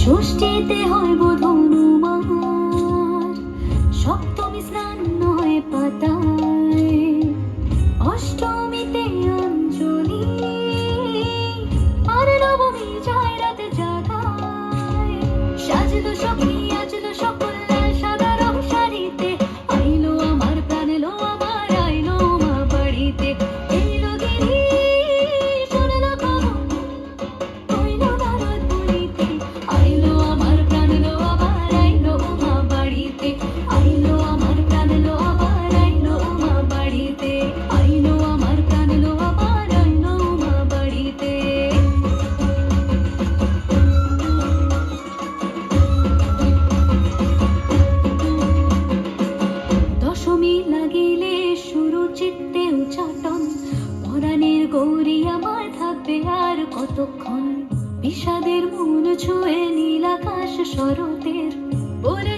ষষ্ঠীতে হয় বোধ হনুমান, সপ্তমী স্নান হয় পাতায়, অষ্টমীতে অঞ্জলি, আর নবমী যায় রাতে জাগায়। সাজলো সখী আজলো সকল সাদা রং শাড়িতে, আইলো আমার প্রাণ এলো আমার আইলো মা বাড়িতে। এইলো গিরি শুনলো খবর, কইলো নারদ বলিতে, আইলো আমার প্রাণ এলো আবার আইলো মা বাড়িতে। আইলো আমার প্রাণ এলো আবার আইলো মা বাড়িতে। আইলো আমার প্রাণ এলো আবার আইলো মা বাড়িতে। দশমী লাগিলে শুরু চিত্তে উচ্চাটন, পরাণের গৌরী আমার থাকবে আর কতক্ষণ। বিষাদের মন ছুঁয়ে নীল আকাশ শরতের, ওরে